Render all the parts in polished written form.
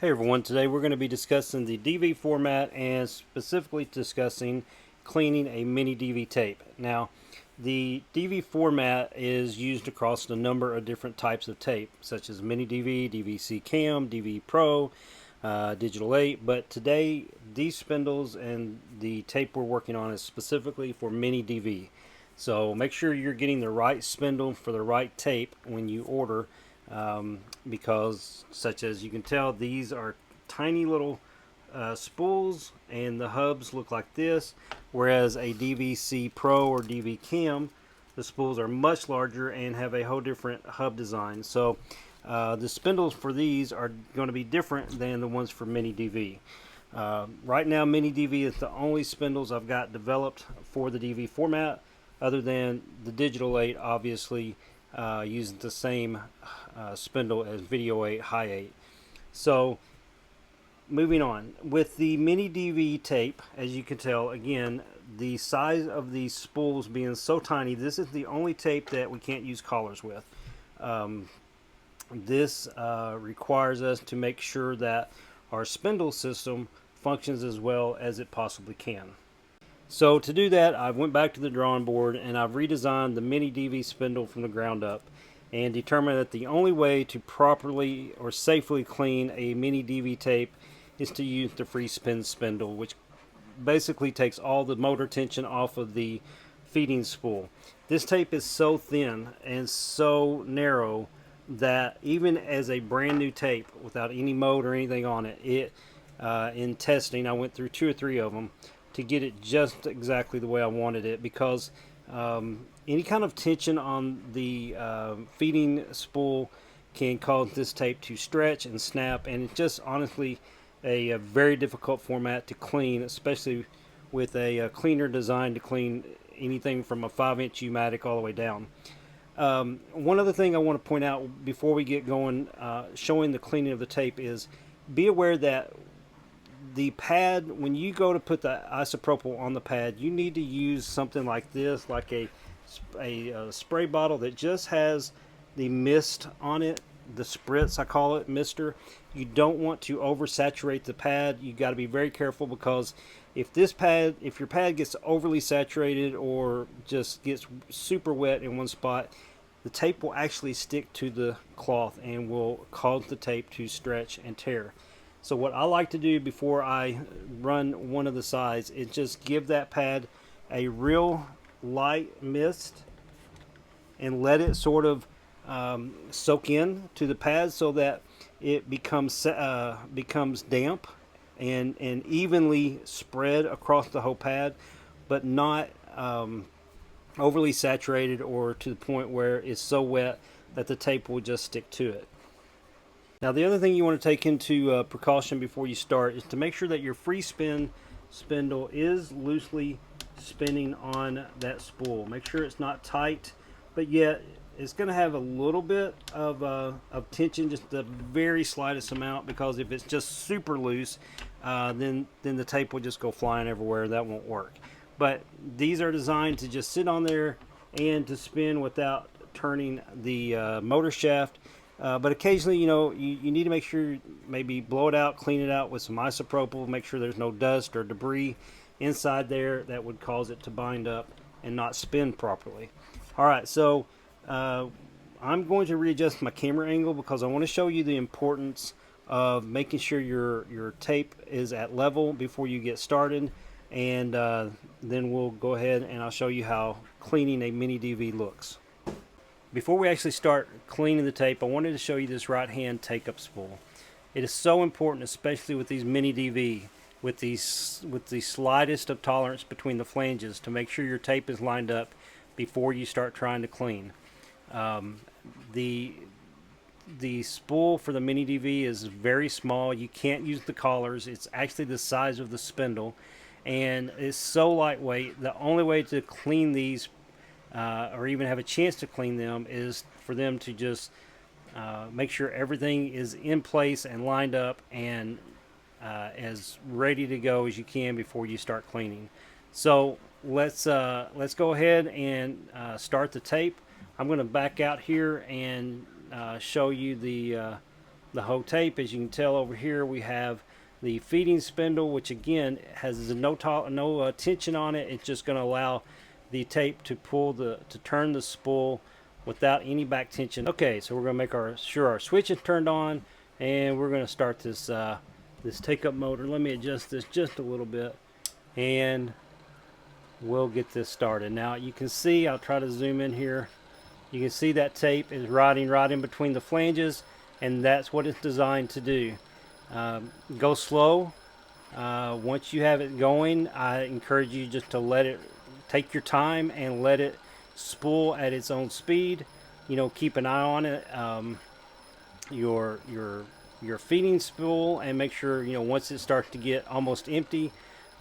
Hey everyone, today we're going to be discussing the DV format and specifically discussing cleaning a mini DV tape. Now, the DV format is used across a number of different types of tape, such as mini DV, DVC Cam, DV Pro, Digital 8, but today these spindles and the tape we're working on is specifically for mini DV. So make sure you're getting the right spindle for the right tape when you order, because such as you can tell, these are tiny little spools and the hubs look like this, whereas a DVC Pro or DV Cam, the spools are much larger and have a whole different hub design. So the spindles for these are going to be different than the ones for mini DV. Right now, mini DV is the only spindles I've got developed for the DV format, other than the Digital 8, obviously using the same spindle as Video 8, High 8. So moving on, with the mini DV tape, as you can tell, again, the size of these spools being so tiny, this is the only tape that we can't use collars with. This requires us to make sure that our spindle system functions as well as it possibly can. So to do that, I went back to the drawing board and I've redesigned the mini DV spindle from the ground up and determined that the only way to properly or safely clean a mini DV tape is to use the free spin spindle, which basically takes all the motor tension off of the feeding spool. This tape is so thin and so narrow that even as a brand new tape without any mold or anything on it, in testing, I went through 2 or 3 of them to get it just exactly the way I wanted it, because any kind of tension on the feeding spool can cause this tape to stretch and snap, and it's just honestly a very difficult format to clean, especially with a cleaner designed to clean anything from a 5-inch U-matic all the way down. One other thing I want to point out before we get going, showing the cleaning of the tape, is be aware that the pad, when you go to put the isopropyl on the pad, you need to use something like this, like a spray bottle that just has the mist on it, the spritz, I call it, mister. You don't want to oversaturate the pad. You got to be very careful, because if your pad gets overly saturated or just gets super wet in one spot, the tape will actually stick to the cloth and will cause the tape to stretch and tear. So what I like to do before I run one of the sides is just give that pad a real light mist and let it sort of soak in to the pad so that it becomes damp and evenly spread across the whole pad, but not overly saturated or to the point where it's so wet that the tape will just stick to it. Now, the other thing you want to take into precaution before you start is to make sure that your free spin spindle is loosely spinning on that spool. Make sure it's not tight, but yet it's going to have a little bit of tension, just the very slightest amount, because if it's just super loose, then the tape will just go flying everywhere. That won't work. But these are designed to just sit on there and to spin without turning the motor shaft. But occasionally, you need to make sure, maybe blow it out, clean it out with some isopropyl, make sure there's no dust or debris inside there that would cause it to bind up and not spin properly. All right, so I'm going to readjust my camera angle because I want to show you the importance of making sure your tape is at level before you get started, and then we'll go ahead and I'll show you how cleaning a mini DV looks. Before we actually start cleaning the tape, I wanted to show you this right hand take-up spool. It is so important, especially with these mini DV, with the slightest of tolerance between the flanges, to make sure your tape is lined up before you start trying to clean. The spool for the mini DV is very small. You can't use the collars. It's actually the size of the spindle, and it's so lightweight. The only way to clean these or even have a chance to clean them is for them to just make sure everything is in place and lined up and as ready to go as you can before you start cleaning. So let's go ahead and start the tape. I'm going to back out here and show you the the whole tape. As you can tell over here, we have the feeding spindle, which again has no tension on it. It's just going to allow the tape to turn the spool without any back tension. Okay, so we're going to make sure our switch is turned on, and we're going to start this this take-up motor. Let me adjust this just a little bit, and we'll get this started. Now you can see, I'll try to zoom in here. You can see that tape is riding right in between the flanges, and that's what it's designed to do. Go slow. Once you have it going, I encourage you just to let it take your time and let it spool at its own speed. You know, keep an eye on it, your feeding spool, and make sure, you know, once it starts to get almost empty,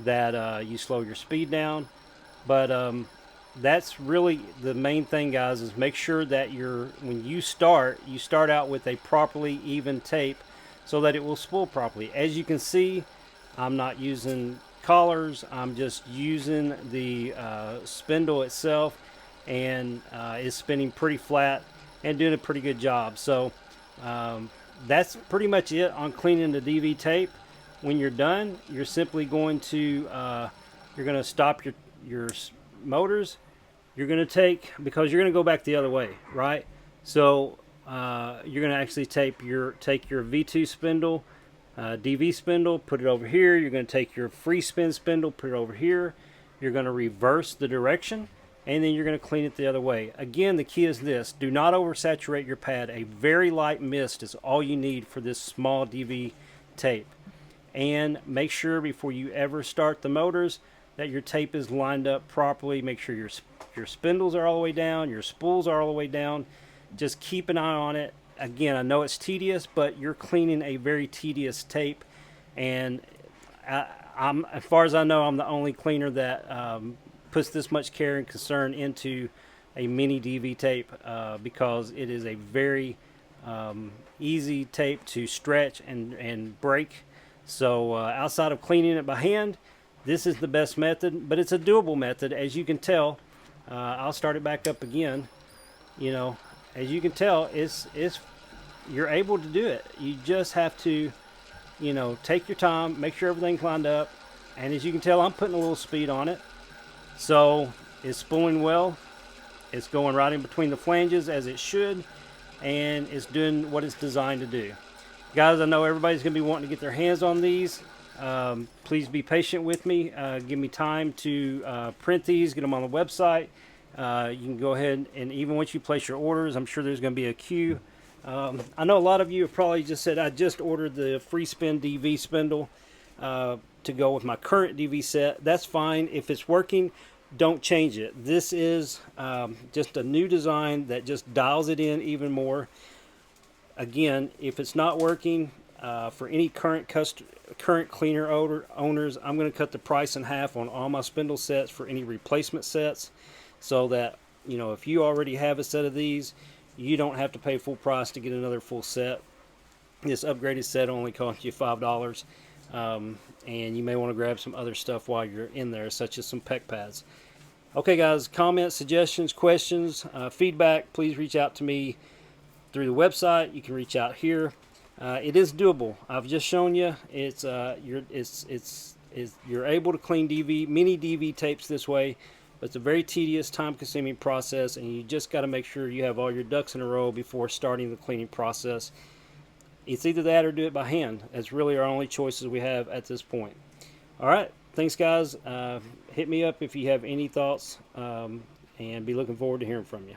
that you slow your speed down. But that's really the main thing, guys, is make sure that when you start out with a properly even tape so that it will spool properly. As you can see, I'm not using collars. I'm just using the spindle itself, and it's spinning pretty flat and doing a pretty good job. So that's pretty much it on cleaning the DV tape. When you're done, you're simply going to stop your motors. You're going to take, because you're going to go back the other way, right? So you're going to actually take your V2 spindle, DV spindle, put it over here. You're going to take your free spin spindle, put it over here. You're going to reverse the direction, and then you're going to clean it the other way. Again, the key is this: do not oversaturate your pad. A very light mist is all you need for this small DV tape. And make sure before you ever start the motors that your tape is lined up properly. Make sure your spindles are all the way down, your spools are all the way down. Just keep an eye on it. Again, I know it's tedious, but you're cleaning a very tedious tape, and I'm, as far as I know, I'm the only cleaner that puts this much care and concern into a mini DV tape, because it is a very easy tape to stretch and break. So outside of cleaning it by hand, this is the best method, but it's a doable method. As you can tell, I'll start it back up again. You know, as you can tell, you're able to do it. You just have to, you know, take your time, make sure everything's lined up. And as you can tell, I'm putting a little speed on it. So it's spooling well. It's going right in between the flanges as it should, and it's doing what it's designed to do. Guys, I know everybody's going to be wanting to get their hands on these. Please be patient with me. Give me time to print these, get them on the website. You can go ahead, and even once you place your orders, I'm sure there's going to be a queue. I know a lot of you have probably just said, I just ordered the free spin DV spindle to go with my current DV set. That's fine. If it's working, don't change it. This is just a new design that just dials it in even more. Again, if it's not working, for any current cleaner owners, I'm going to cut the price in half on all my spindle sets for any replacement sets, so that, you know, if you already have a set of these, you don't have to pay full price to get another full set. This upgraded set only costs you $5, and you may want to grab some other stuff while you're in there, such as some pec pads. Okay, guys, comments, suggestions, questions, feedback, please reach out to me through the website. You can reach out here. It is doable. I've just shown you. You're able to clean mini DV tapes this way, but it's a very tedious, time-consuming process, and you just got to make sure you have all your ducks in a row before starting the cleaning process. It's either that or do it by hand. That's really our only choices we have at this point. All right, thanks, guys. Hit me up if you have any thoughts, and be looking forward to hearing from you.